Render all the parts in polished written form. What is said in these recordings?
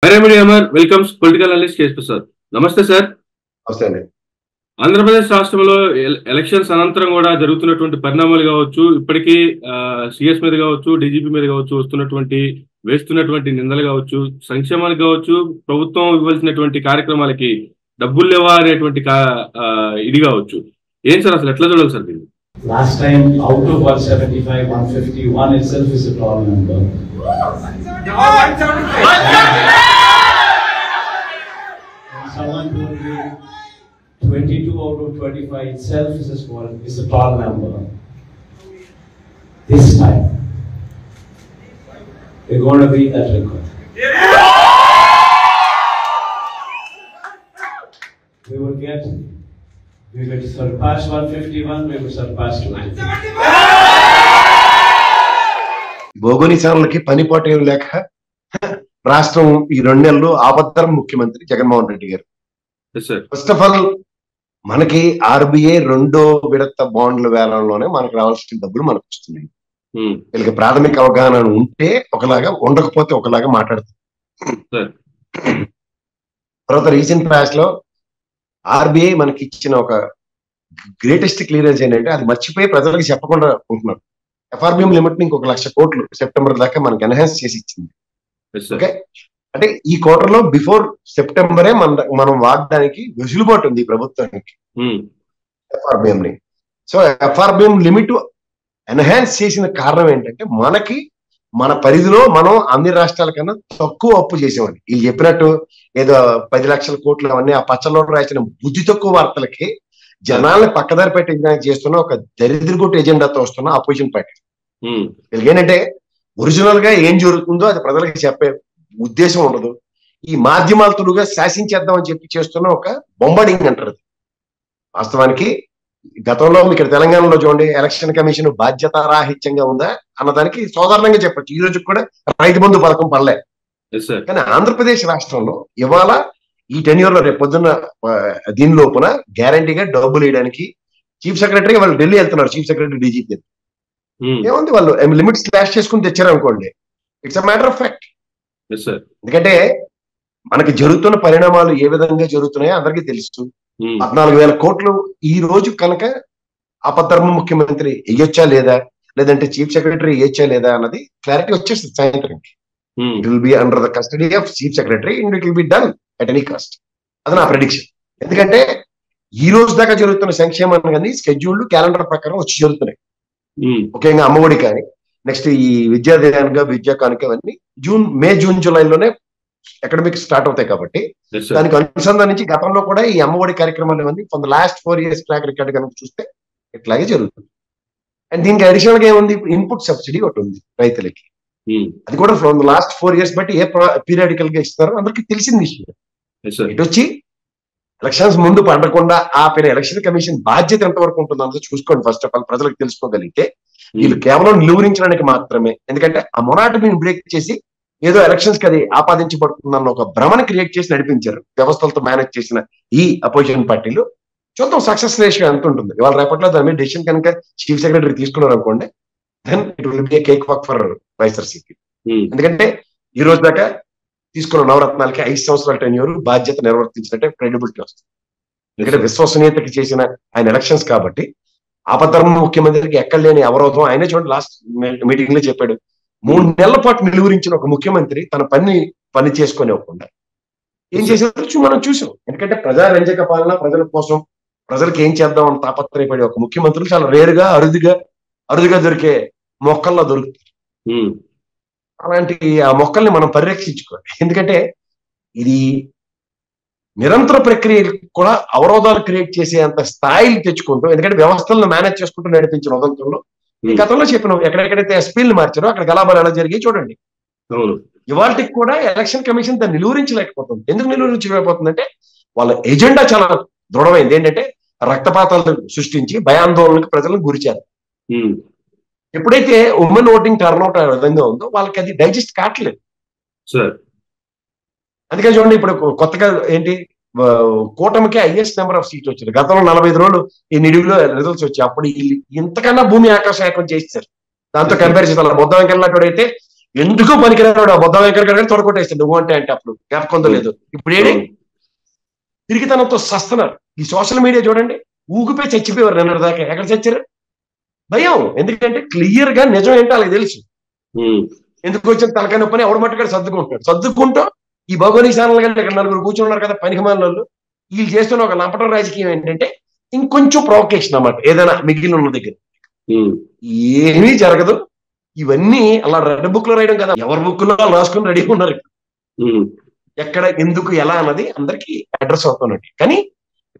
Welcomes political analyst KS Prasad. నమస్తే sir. నమస్తే అండి. ఆంధ్రప్రదేశ్ రాష్ట్రంలో ఎలక్షన్స్ అనంతరం కూడా జరుగుతున్నటువంటి పరిణామాలు కావచ్చు, ఇప్పటికీ సిఎస్ మీద కావచ్చు, డీజీపీ మీద కావచ్చు వేస్తున్నటువంటి నిందలు కావచ్చు, సంక్షేమానికి కావచ్చు, ప్రభుత్వం ఇవ్వాల్సినటువంటి కార్యక్రమాలకి డబ్బులు లేవా అనేటువంటి ఇది కావచ్చు. ఏం సార్ అసలు ఎట్లా చూడాలి సార్ దీన్ని? Last time out of 175, 151 itself is a tall number. Someone told me 22 out of 25 itself is a tall number. This time, we're going to beat that record. We will surpass 151, we will surpass 250. భోగోని ఛానల్కి పనిపాటు ఏం లేక రాష్ట్రం ఈ 2 నెలలు ఆపద్దరం ముఖ్యమంత్రి జగన్మోహన్ రెడ్డి గారు. First of all మనకి RBI 2వ విడత బాండ్ల వేలంలోనే మనకు రావాల్సిన డబ్బులు మనకు వస్తున్నాయి. వీళ్ళకి ప్రాథమిక అవగాహన ఉంటే ఒకలాగా, ఉండకపోతే ఒకలాగా మాట్లాడుతుంది. తర్వాత రీసెంట్ పాస్ట్ లో ఆర్బీఐ మనకి ఇచ్చిన ఒక గ్రేటెస్ట్ క్లియరెన్స్ ఏంటంటే అది మర్చిపోయి ప్రజలకు చెప్పకుండా ఉంటున్నారు. ఎఫ్ఆర్బిఎం లిమిట్ ని ఇంకొక 1,00,000 కోట్లు సెప్టెంబర్ దాకా మనకి ఎన్హాన్స్ చేసి ఇచ్చింది. ఓకే, అంటే ఈ క్వార్టర్ లో బిఫోర్ సెప్టెంబరే మనం వాడడానికి వెసులుబాటు ఉంది ఈ ప్రభుత్వానికి ఎఫ్ఆర్బిఎం ని. సో ఎఫ్ఆర్బిఎం లిమిట్ ఎన్హాన్స్ చేసిన కారణం ఏంటంటే మన పరిధిలో మనం అన్ని రాష్ట్రాల కన్నా తక్కువ అప్పు చేసేవాడిని. వీళ్ళు చెప్పినట్టు ఏదో 10 లక్షల కోట్లు అవన్నీ ఆ పచ్చలో రాసిన బుద్ధి తక్కువ వార్తలకి జనాల్ని పక్కదారి పెట్టి చేస్తున్న ఒక దరిద్రగుట్టు ఎజెండాతో వస్తున్న అపోజిషన్ పార్టీ. వీళ్ళకి ఏంటంటే ఒరిజినల్ గా ఏం జరుగుతుందో అది ప్రజలకి చెప్పే ఉద్దేశం ఉండదు. ఈ మాధ్యమాల తులుగా శాసించేద్దాం అని చెప్పి చేస్తున్న ఒక బొంబాడింగ్ అంటారు. వాస్తవానికి గతంలో ఇక్కడ తెలంగాణలో చూడండి, ఎలక్షన్ కమిషన్ బాధ్యతారాహిత్యంగా ఉందా అన్నదానికి సాధారణంగా చెప్పచ్చు. ఈ రోజు కూడా రైతు బంధు పథకం పడలే. కానీ ఆంధ్రప్రదేశ్ రాష్ట్రంలో ఇవాళ ఈ టెన్యూర్ లో రేపు పొద్దున్న దీని లోపున గ్యారంటీగా డబ్బులు వేయడానికి చీఫ్ సెక్రటరీ వాళ్ళు ఢిల్లీ వెళ్తున్నారు. చీఫ్ సెక్రటరీ డీజీపీ ఏముంది, వాళ్ళు లిమిట్స్ క్లాష్ చేసుకుని తెచ్చారు అనుకోండి, it's a matter of fact. ఎందుకంటే మనకి జరుగుతున్న పరిణామాలు ఏ విధంగా జరుగుతున్నాయో అందరికీ తెలుసు. 14,000 కోట్లు ఈ రోజు కనుక ఆపద్ధర్మ ముఖ్యమంత్రి వేయొచ్చా లేదా, లేదంటే చీఫ్ సెక్రటరీ వేయొచ్చా లేదా అన్నది క్లారిటీ వచ్చేస్తుంది సాయంత్రంకి. It will be under the custody of chief secretary and it will be done at any cost. అది నా ప్రెడిక్షన్. ఎందుకంటే ఈ రోజు దాకా జరుగుతున్న సంక్షేమాన్ని కానీ స్కెడ్యూల్ క్యాలెండర్ ప్రకారం వచ్చి జరుగుతున్నాయి. ముఖ్యంగా అమ్మఒడి కానీ, నెక్స్ట్ ఈ విద్యా కానుక అవన్నీ మే జూన్ జూలైలోనే అకాడమిక్ స్టార్ట్ అవుతాయి. కాబట్టి దానికి అనుసంధానించి గతంలో కూడా ఈ అమ్మఒడి కార్యక్రమాలు ఇవన్నీ from the last 4 years track record కనుక చూస్తే ఇట్లాగే జరుగుతుంది. అండ్ దీనికి అడిషనల్ గా ఏముంది, ఇన్పుట్ సబ్సిడీ ఒకటి ఉంది రైతులకి. అది కూడా ఫ్రమ్ ద లాస్ట్ 4 years బట్టి ఏ పీరియాడికల్ గా ఇస్తారో అందరికి తెలిసిన విషయం. ఇటు వచ్చి ఎలక్షన్స్ ముందు పడకుండా ఆపిన ఎలక్షన్ కమిషన్ బాధ్యత ఎంతవరకు ఉంటుందో అంతా చూసుకోండి. ఫస్ట్ ఆఫ్ ఆల్ ప్రజలకు తెలుసుకోగలిగితే వీళ్ళు కేవలం నిలువరించడానికి మాత్రమే, ఎందుకంటే ఆ మొనాటమీని బ్రేక్ చేసి ఏదో ఎలక్షన్స్ కి అది ఆపాదించబడుతుందన్న ఒక భ్రమను క్రియేట్ చేసి నడిపించారు వ్యవస్థలతో మేనేజ్ చేసిన ఈ అపోజిషన్ పార్టీలు. చూద్దాం సక్సెస్ రేషియో ఎంత ఉంటుంది. ఇవాళ రేపట్లో దాని మీద డెసిషన్ కనుక చీఫ్ సెక్రటరీ తీసుకున్నారు అనుకోండి, then it will be a cake walk for YSRCP. ఎందుకంటే ఈ రోజు దాకా తీసుకున్న నవరత్నాలకి 5 సంవత్సరాల టెన్యూర్ బాధ్యత నిర్వర్తించినట్టే క్రెడిబిలిటీ వస్తుంది. ఎందుకంటే విశ్వసనీయతకి చేసిన ఆయన ఎలక్షన్స్ కాబట్టి. ఆపద్ధర్మ ముఖ్యమంత్రికి ఎక్కడ లేని అవరోధం ఆయనే చూడండి, లాస్ట్ మీటింగ్ లో చెప్పాడు, 3 నెలల పాటు నిలువరించిన ఒక ముఖ్యమంత్రి తన పని చేసుకోనివ్వకుండా ఏం చేసేది మనం చూసాం. ఎందుకంటే ప్రజా రంజక పాలన, ప్రజల కోసం ప్రజలకు ఏం చేద్దాం అని తాపత్రయపడే ఒక ముఖ్యమంత్రులు చాలా రేరుగా అరుదుగా దొరికే మొక్కల్లో దొరుకుతాయి. అలాంటి ఆ మొక్కల్ని మనం పరిరక్షించుకోవాలి. ఎందుకంటే ఇది నిరంతర ప్రక్రియ కూడా అవరోధాలు క్రియేట్ చేసే అంత స్థాయిలు తెచ్చుకుంటూ, ఎందుకంటే వ్యవస్థలను మేనేజ్ చేసుకుంటూ నడిపించిన ఉదంతంలో ఈ గతంలో చెప్పినాం, ఎక్కడెక్కడైతే ఎస్పీలు మార్చారో అక్కడ గలాబాలు ఎలా జరిగాయి చూడండి. ఇవాళకి కూడా ఎలక్షన్ కమిషన్ దాన్ని నిలువరించలేకపోతుంది. ఎందుకు నిలువరించలేకపోతుందంటే వాళ్ళ ఎజెండా చాలా దృఢమైంది. ఏంటంటే రక్తపాతాలు సృష్టించి భయాందోళనకు ప్రజలను గురిచారు. ఎప్పుడైతే ఉమెన్ ఓటింగ్ టర్న్అవుట్ ఆ విధంగా ఉందో వాళ్ళకి అది డైజెస్ట్ కావట్లేదు. అందుకని చూడండి, ఇప్పుడు కొత్తగా ఏంటి కూటమికి హైయెస్ట్ నెంబర్ ఆఫ్ సీట్లు వచ్చారు. గతంలో 45 రోజులు ఈ నిడివిలో రిజల్ట్స్ వచ్చాయి. అప్పుడు ఇంతకన్నా భూమి ఆకాశ ఏకం చేస్తారు. దాంతో కంపేర్ చేస్తారు. మొత్తం వెళ్ళినప్పుడైతే ఎందుకో పనికిరాడు ఆ బొద్ద వెంకట తొడగొట్టేస్తాడు నువ్వు అంటే అప్పుడు జ్ఞాపకంతో లేదు. ఇప్పుడు ఏడే తిరిగితనంతో సస్తున్నారు. ఈ సోషల్ మీడియా చూడండి, ఊగిపోయి చచ్చిపోయారు నిన్న దాకా. ఎక్కడ చచ్చారు? భయం. ఎందుకంటే క్లియర్ గా నిజం ఏంటో వాళ్ళకి తెలుసు. ఎందుకు వచ్చిన తలకాయ నొప్పని ఎవడు మట్టుగా సర్దుకుంటూ ఈ భగవనీ ఛానల్ కంటే ఇక్కడ నలుగురు కూర్చున్నారు కదా పనికిమాల వాళ్ళు, వీళ్ళు చేస్తున్న ఒక లంపటం రాజకీయం ఏంటంటే ఇంకొంచెం ప్రొవకేషన్ అన్నమాట. ఏదైనా మిగిలిన ఉన్న దగ్గర ఏమీ జరగదు. ఇవన్నీ అలా రెడ్ బుక్ లో రాయడం కదా, ఎవరి బుక్ లో రాసుకుని రెడీగా ఉన్నారు. ఎక్కడ ఎందుకు ఎలా అన్నది అందరికి అడ్రస్ అవుతున్నట్టు. కానీ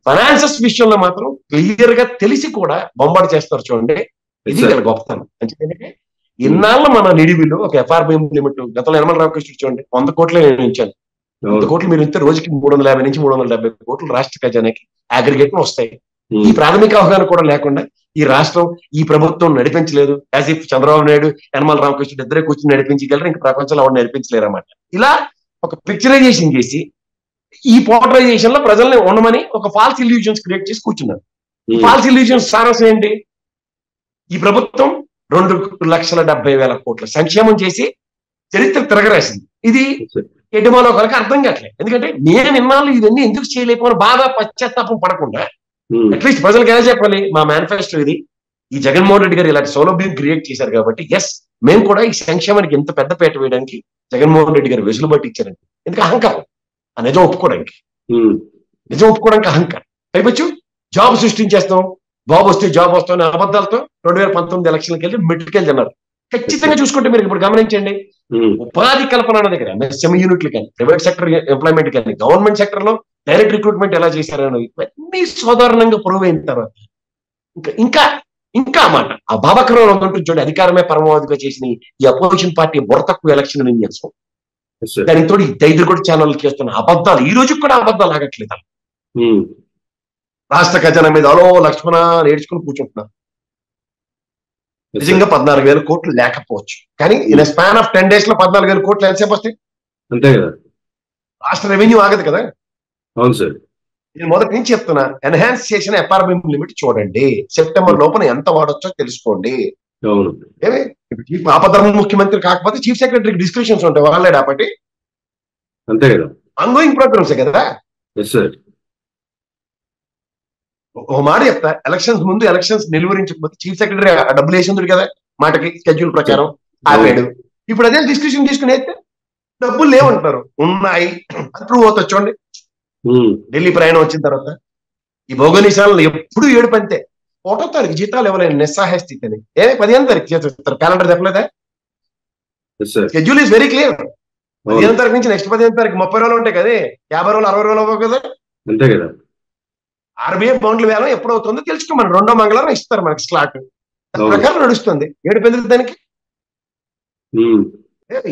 ఫైనాన్సెస్ విషయంలో మాత్రం క్లియర్ గా తెలిసి కూడా బొంబాటు చేస్తారు చూడండి. ఇది వీళ్ళ గొప్పతనం. ఎందుకంటే ఇన్నాళ్ళు మన నిడివిలో ఒక ఎఫ్ఆర్బిఎం లిమిట్ గతంలో యనమల రామకృష్ణ చూడండి 100 కోట్లు నేను ఇచ్చాను. 100 కోట్లు మీరు ఇస్తే రోజుకి 350 నుంచి 370 కోట్లు రాష్ట్ర ఖజానాకి అగ్రిగేట్ వస్తాయి. ఈ ప్రాథమిక అవగాహన కూడా లేకుండా ఈ రాష్ట్రం ఈ ప్రభుత్వం నడిపించలేదు. యాజ్ ఇఫ్ చంద్రబాబు నాయుడు యనమల రామకృష్ణ ఇద్దరే కూర్చొని నడిపించగలరు, ఇంకా ప్రపంచంలో ఎవరు నడిపించలేరు అన్నమాట. ఇలా ఒక పిక్చరైజేషన్ చేసి ఈ పోర్ట్రైజేషన్ లో ప్రజల్ని ఉండమని ఒక ఫాల్స్ ఇల్యూజన్స్ క్రియేట్ చేసి కూర్చున్నారు. ఫాల్స్ ఇల్యూజన్స్ సారాంశం ఏంటి? ఈ ప్రభుత్వం 2,70,000 కోట్ల సంక్షేమం చేసి చరిత్ర తిరగరాసింది. ఇది ఎటుమాలో కనుక అర్థం కావట్లేదు. ఎందుకంటే నేను ఇన్నాళ్ళు ఇవన్నీ ఎందుకు చేయలేకపోయినా బాగా పశ్చాత్తాపం పడకుండా అట్లీస్ట్ ప్రజలకు ఎలా చెప్పాలి, మా మేనిఫెస్టో ఇది, ఈ జగన్మోహన్ రెడ్డి గారు ఇలాంటి సౌలభ్యం క్రియేట్ చేశారు కాబట్టి ఎస్ మేము కూడా ఈ సంక్షేమానికి ఎంత పెద్ద పీట వేయడానికి జగన్మోహన్ రెడ్డి గారు వెసులుబాటు ఇచ్చారండి. ఎందుకు అహంకారం, ఆ నిజం ఒప్పుకోవడానికి, నిజం ఒప్పుకోవడానికి అహంకారం. పైపచ్చు జాబ్ సృష్టించేస్తాం, బాబు వస్తే జాబ్ వస్తాం అబద్ధాలతో 2019 ఎలక్షన్కి వెళ్ళి మెట్టుకెళ్ళి అన్నారు. ఖచ్చితంగా చూసుకుంటే మీరు ఇప్పుడు గమనించండి, ఉపాధి కల్పన అన్న దగ్గర ఎంఎస్ఎంఈ యూనిట్లు కానీ ప్రైవేట్ సెక్టర్ ఎంప్లాయ్మెంట్ కానీ గవర్నమెంట్ సెక్టర్ లో డైరెక్ట్ రిక్రూట్మెంట్ ఎలా చేశారని ఇవన్నీ సాధారణంగా ప్రూవ్ అయిన తర్వాత ఇంకా ఇంకా మాట ఆ బాబాకరం ఉంటుంది చూడండి, అధికారమే పరమావధిగా చేసిన ఈ అపోజిషన్ పార్టీ బుర్ర తక్కువ ఎలక్షన్ నిర్ణయించడం, దానితో ఈ దైద్రగొడ్డ ఛానల్ చేస్తున్న అబద్ధాలు ఈ రోజు కూడా అబద్ధాలు ఆగట్లేదు. రాష్ట్ర ఖజానా మీద అలో లక్ష్మణ నేర్చుకుని కూర్చుంటున్నారు. నిజంగా 14,000 కోట్లు లేకపోవచ్చు, కానీ ఇన్ స్పాన్ ఆఫ్ 10 days లో 14,000 కోట్లు ఎంతసేపు వస్తాయి? అంతే కదా, రాష్ట్ర రెవెన్యూ ఆగదు కదా. అవును సార్, నేను మొదటి నుంచి చెప్తున్నా, ఎన్హాన్స్ చేసిన ఎఫ్ఆర్బిఎం లిమిట్ చూడండి, సెప్టెంబర్ లోపల ఎంత వాడొచ్చో తెలుసుకోండి. అవును, ఏమి చీఫ్ ఆపధర్మ ముఖ్యమంత్రి కాకపోతే చీఫ్ సెక్రటరీకి డిస్క్రిప్షన్స్ ఉంటాయి వాళ్ళే కాబట్టి, అంతే కదా, ఆన్గోయింగ్ ప్రోగ్రామ్సే కదా. ఒక మాట చెప్తా, ఎలక్షన్స్ ముందు ఎలక్షన్స్ నిలువరించకపోతే చీఫ్ సెక్రటరీ డబ్బులు వేసి ఉంది కదా మాటకి షెడ్యూల్ ప్రకారం ఆపాడు. ఇప్పుడు అదే డిస్కషన్ తీసుకుని అయితే డబ్బులు లేవంటున్నారు, ఉన్నాయి ప్రూవ్ అవుతుంది చూడండి. ఢిల్లీ ప్రయాణం వచ్చిన తర్వాత ఈ భౌగోళిశాలను ఎప్పుడు ఏడుపు అంతే. 1వ తారీఖు జీతాలు ఇవ్వలేని నిస్సహాయ స్థితి అని 15వ తారీఖు చేస్తారు. క్యాలెండర్ చెప్పలేదా? Schedule is very clear. 15వ తారీఖు నుంచి నెక్స్ట్ 15వ తారీఖు 30 రోజులు ఉంటాయి కదా, 50 రోజులు 60 రోజులు అవ్వవు కదా. అంతే కదా, ఆర్బీఐ బాండ్ల వేలం ఎప్పుడు అవుతుందో తెలుసుకోమని 2వ మంగళవారం ఇస్తారు మనకి స్లాట్, ప్రకారం నడుస్తుంది. ఏడుపు ఎందుకు దానికి?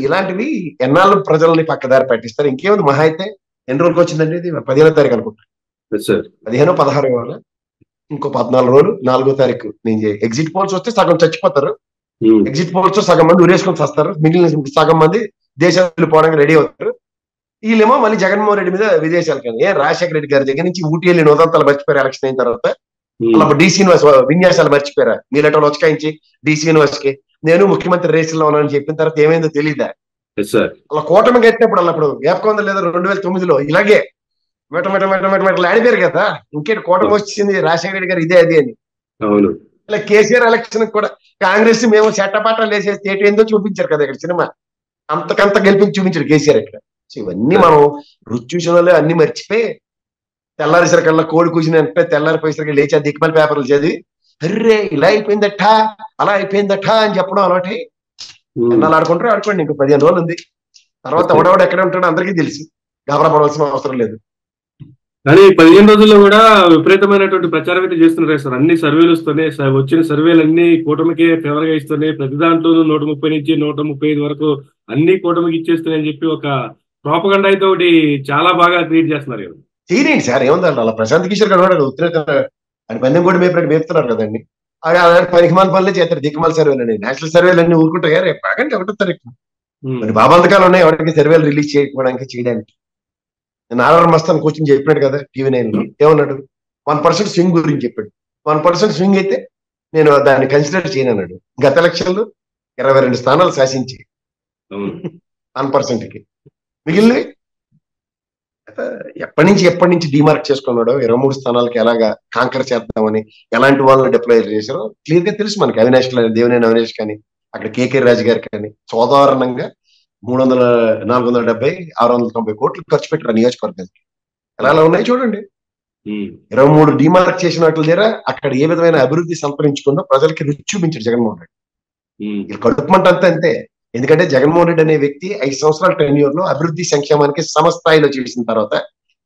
ఇలాంటివి ఎన్నాళ్ళు ప్రజల్ని పక్కదారి పట్టిస్తారు. ఇంకేముంది, మహా అయితే ఎన్ని రోజులకు వచ్చిందండి ఇది? 15వ తారీఖు అనుకుంటా, 15, 16 ఇవాళ, ఇంకో 14 రోజులు 4వ తారీఖు నేను ఎగ్జిట్ పోల్స్ వస్తే సగం చచ్చిపోతారు. ఎగ్జిట్ పోల్స్ సగం మంది ఉరేసుకొని వస్తారు, మిగిలిన సగం మంది దేశాలు పోవడానికి రెడీ అవుతారు. వీళ్ళేమో మళ్ళీ జగన్మోహన్ రెడ్డి మీద విదేశాలు కానీ రాజశేఖర రెడ్డి గారి దగ్గర నుంచి ఊటీ వెళ్ళి నోదంతాలు మర్చిపోయారు ఎలక్షన్ అయిన తర్వాత. అలా డీసీ యూనివర్స్ విన్యాసాలు మర్చిపోయారా? మీలటోళ్ళు వచ్చకాయించి డీసీ యూనివర్సిటీకి నేను ముఖ్యమంత్రి రేసులో ఉన్నానని చెప్పిన తర్వాత ఏమైందో తెలీదా? అలా కూటమి కట్టినప్పుడు అప్పుడు జ్ఞాపకం ఉందా లేదా? 2009లో ఇలాగే మెటమెటలు ఆడిపోయారు కదా. ఇంకేంటి కూటమి వచ్చింది రాజశేఖర రెడ్డి గారు ఇదే అది అని. ఇలా కేసీఆర్ ఎలక్షన్ కూడా కాంగ్రెస్ మేము చెట్టపాటాలు వేసేసి ఏటి ఏందో చూపించారు కదా ఇక్కడ సినిమా, అంతకంత గెలిపించి చూపించారు కేసీఆర్ ఇక్కడ. ఇవన్నీ మనం రుచి అన్ని మర్చిపోయి తెల్లారిసరికల్లా కోడి కూసిన అంటే తెల్లారిపోయేసరికి లేచి దిక్కుమల పేపర్లు చదివి అర్రే ఇలా అయిపోయిందట అలా అయిపోయిందట అని చెప్పడం అలవాటి. ఎన్నాళ్ళు ఆడుకుంటారో ఆడుకోండి, ఇంకో 15 రోజులు ఉంది. తర్వాత ఎవడెవడు ఎక్కడ ఉంటాడో అందరికీ తెలిసి గాబరా పడవలసిన అవసరం లేదు. కానీ 15 రోజుల్లో కూడా విపరీతమైనటువంటి ప్రచారం అయితే చేస్తున్నారు సార్. అన్ని సర్వేలు వస్తున్నాయి, వచ్చిన సర్వేలన్నీ కూటమికే ఫేవర్ గా ఇస్తున్నాయి. ప్రతి దాంట్లోనూ 130 నుంచి 135 వరకు అన్ని కూటమికి ఇచ్చేస్తున్నాయని చెప్పి ఒక ప్రోపగండా అయితే ఒకటి చాలా బాగా క్రియేట్ చేస్తున్నారు కదా. చేయనండి సార్, ఏముందండి అలా ప్రశాంత్ కిషోర్ గారు ఉత్తర అని పందెం కూడా మేపుతున్నారు కదండి. పనికిమాల పనులే చేస్తారు, దిక్కుమాల సర్వేలు అండి. నేషనల్ సర్వేలు అన్ని ఊరుకుంటాయి రేపు బాగంటే 1వ తారీఖు మరి బాబంతకాలు ఉన్నాయి ఎవరికి సర్వేలు రిలీజ్ చేయడానికి. నేను ఆర్ఆర్ మస్తాన్ కోచింగ్ చెప్పినాడు కదా TV9 లో, ఏమన్నాడు? 1% స్వింగ్ గురించి చెప్పాడు. 1% స్వింగ్ అయితే నేను దాన్ని కన్సిడర్ చేయను అన్నాడు. గత ఎలక్షన్లు 22 స్థానాలు శాసించి అవును. 1% కి మిగిలినవి ఎప్పటి నుంచి డిమార్క్ చేసుకున్నాడో 23 స్థానాలకి ఎలాగా కాంకర్ చేద్దామని ఎలాంటి వాళ్ళని డిప్లాయ్ చేశారో క్లియర్ గా తెలుసు మనకి. అవినాష్ దేవినేని అవినాష్ కానీ అక్కడ కేకే రాజు గారు కానీ సాధారణంగా 300 470 690 కోట్లు ఖర్చు పెట్టారు ఆ నియోజకవర్గానికి. ఎలా ఉన్నాయి చూడండి. 23 డిమార్క్ చేసిన వాటి దగ్గర అక్కడ ఏ విధమైన అభివృద్ధి సంతరించుకుందో ప్రజలకి రుచి చూపించారు జగన్మోహన్ రెడ్డి. ఇది కడుపుమంట అంతే. ఎందుకంటే జగన్మోహన్ రెడ్డి అనే వ్యక్తి 5 సంవత్సరాల టెన్యూర్ లో అభివృద్ధి సంక్షేమానికి సమస్థాయిలో చేసిన తర్వాత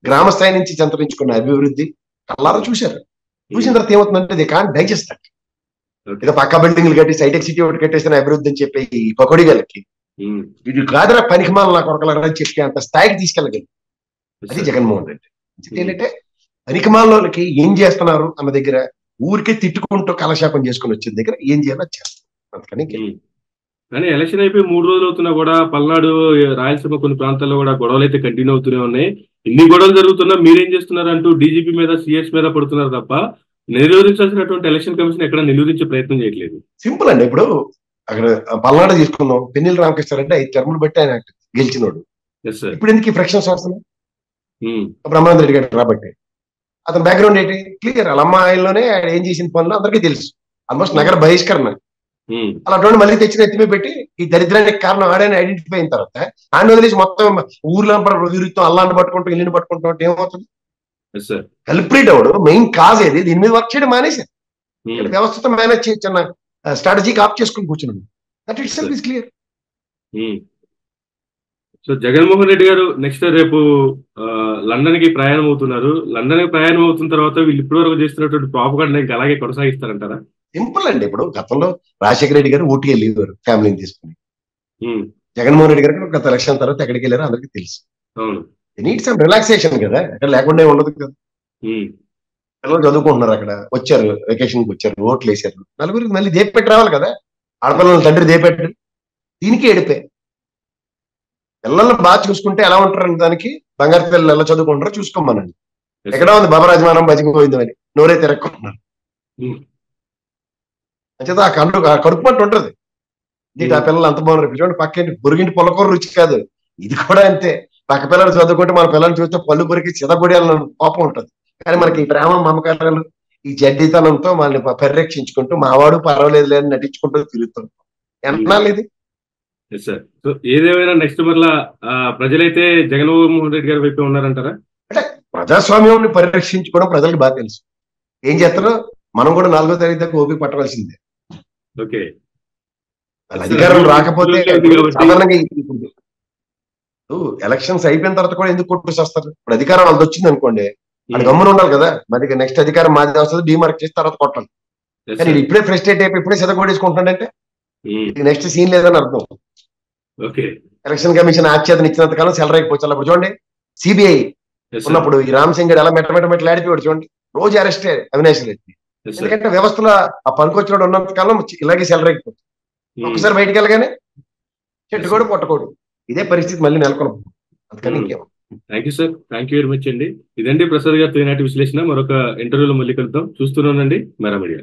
గ్రామ స్థాయి నుంచి సంతరించుకున్న అభివృద్ధి కళ్ళారా చూశారు. చూసిన తర్వాత ఏమవుతుందంటే దే కాంట్ డైజెస్ట్ దట్. ఏదో పక్క బిల్డింగ్లు కట్టేసి హైటెక్ సిటీ ఒకటి కట్టేసిన అభివృద్ధి అని చెప్పి ఈ పకోడిగాలకి ఇది కాదురా పనికిమాల నా కొరకలరా అని చెప్పి అంత స్థాయికి తీసుకెళ్ళగలి. అది జగన్మోహన్ రెడ్డి. ఏంటంటే పనికిమాలకి ఏం చేస్తున్నారు అన్న దగ్గర ఊరికే తిట్టుకుంటూ కాలక్షేపం చేసుకుని వచ్చిన దగ్గర ఏం చేయాలో చేస్తారు. అందుకని కానీ ఎలక్షన్ అయిపోయి 3 రోజులు అవుతున్నా కూడా పల్నాడు, రాయలసీమ కొన్ని ప్రాంతాల్లో కూడా గొడవలు అయితే కంటిన్యూ అవుతూనే ఉన్నాయి. ఇన్ని గొడవలు జరుగుతున్నా మీరేం చేస్తున్నారు అంటూ డీజీపీ మీద, సిఎస్ మీద పడుతున్నారు తప్ప నిరోధించాల్సినటువంటి ఎలక్షన్ కమిషన్ ఎక్కడ నిరోధించే ప్రయత్నం చేయట్లేదు. సింపుల్ అండి. ఇప్పుడు అక్కడ పల్నాడు తీసుకున్నాం, పెన్నెల రామకృష్ణారెడ్డి 5 టర్ములు బట్టి ఆయన గెలిచినోడు. ఇప్పుడు ఎందుకు ఈ ఫ్రాక్షన్స్ వస్తున్నాయి? బ్రహ్మానంద రెడ్డి గారు రాబట్టి అతని బ్యాక్గ్రౌండ్ ఏంటి క్లియర్. వాళ్ళ అమ్మాయిల్లోనే ఏం చేసిన పనులు అందరికీ తెలుసు. ఆల్మోస్ట్ నగర బహిష్కరణ అలాంటి మళ్ళీ తెచ్చిన ఎత్తిమే పెట్టి ఈ దరిద్రానికి కారణం ఆడని ఐడెంటిఫై అయిన తర్వాత ఆయన వదిలేసి మొత్తం ఊర్లో విరుత్తం అల్లాన్ని పట్టుకుంటూ ఇల్లుని పట్టుకుంటూ ఏమవుతుంది? కల్ప్రిట్ అవడు మెయిన్ కాజ్ ఏది? దీని మీద వర్క్ చేయడం మానేశారు. వ్యవస్థతో మేనేజ్ చేయొచ్చు స్ట్రాటజీకి ఆప్ చేసుకుని కూర్చున్నాడు. That it self is clear. So Jaganmohan Reddy గారు నెక్స్ట్ రేపు లండన్ కి ప్రయాణం అవుతున్నారు. లండన్ కి ప్రయాణం అవుతున్న తర్వాత వీళ్ళు ఇప్పటి వరకు చేస్తున్నటువంటి ప్రాపగండా ఇంకా అలాగే కొనసాగిస్తారంటారా? సింపుల్ అండి. ఇప్పుడు గతంలో రాజశేఖర రెడ్డి గారు ఊటీ వెళ్ళేవారు ఫ్యామిలీని తీసుకుని. జగన్మోహన్ రెడ్డి గారు గత ఎలక్షన్ తర్వాత ఎక్కడికి వెళ్ళారో అందరికీ తెలుసు. నీడ్ సమ్ రిలాక్సేషన్ కదా, అక్కడ లేకుండా ఉండదు కదా. పిల్లలు చదువుకుంటున్నారు, అక్కడ వచ్చారు, వెకేషన్కి వచ్చారు, ఓట్లు వేసారు, నలుగురికి మళ్ళీ దేపెట్టి రావాలి కదా. ఆడపిల్లల తండ్రి దేపెట్టారు, దీనికి ఏడిపే. పిల్లలను బాగా చూసుకుంటే ఎలా ఉంటారు దానికి, బంగారు పిల్లలు ఎలా చదువుకుంటారో చూసుకోమనండి. ఎక్కడ ఉంది బాబరాజమానం బతికిపోయిందని నోరే తిరక్కుంటున్నారు. అంచేత ఆ కడుపుమంట ఉంటుంది. ఇది ఆ పిల్లలు అంత బాగున్నారు. చూడండి పక్కింటి బొరిగింటి పొలకూర రుచి కాదు, ఇది కూడా అంతే. పక్క పిల్లలు చదువుకుంటే మన పిల్లల్ని చూస్తే పళ్ళు పొరికి చిదగొడేయాలని కోపం ఉంటుంది. కానీ మనకి ఈ ప్రేమ మమకారాలు ఈ జడ్డితనంతో మనల్ని పరిరక్షించుకుంటూ మావాడు పర్వాలేదు లేదని నటించుకుంటూ తిరుగుతుంటాం. ఎన్నాళ్ళు ఇది? సార్, సో ఏదేమైనా నెక్స్ట్ మరలా ప్రజలైతే జగన్మోహన్ రెడ్డి గారి వైపు ఉన్నారంటారా? అంటే ప్రజాస్వామ్యం పరిరక్షించుకోవడం ప్రజలకు బాగా తెలుసు. ఏం చేస్తారో మనం కూడా 4వ తారీఖు దాకా ఓపిక పట్టవలసిందే. ఓకే, అధికారం రాకపోతే సాధారణంగా ఎలక్షన్స్ అయిపోయిన తర్వాత కూడా ఎందుకు కొట్టుకు వస్తారు? ఇప్పుడు అధికారం వాళ్ళది వచ్చింది అనుకోండి, అది గమ్మున ఉండాలి కదా. మరి నెక్స్ట్ అధికారం మాది వస్తుంది, డిమార్క్ చేసి తర్వాత కొట్టాలి. కానీ ఇప్పుడే ఫ్రస్ట్రేట్ అయిపోయి ఇప్పుడే సిద్ధకొడేసుకుంటాడంటే నెక్స్ట్ సీన్ లేదని అర్థం. ఎలక్షన్ కమిషన్ ఆచ్ఛేదన ఇచ్చినంత కాలం సెలరైపోవచ్చు. అప్పుడు చూడండి సిబిఐ ఉన్నప్పుడు ఈ రామ్ సింగ్ ఎలా మెట్టలాడిపోయాడు చూడండి, రోజు అరెస్టే అవినాష్ రెడ్డి. ఎందుకంటే వ్యవస్థలో ఆ పనికొచ్చినోడు ఉన్నంత కాలం ఇలాగే సెలరైపోతుంది. ఒకసారి బయటకు వెళ్ళగానే చెట్టు కూడా పొట్టకోడు, ఇదే పరిస్థితి మళ్ళీ నెలకొన. అందుకని ఇంకేమో. Thank you sir, thank you very much అండి. ఇదండి ప్రసాద్ గారితో ఈనాటి విశ్లేషణ. మరొక ఇంటర్వ్యూలో మళ్ళీ కలుద్దాం. చూస్తూనే ఉండండి మెరా మీడియా.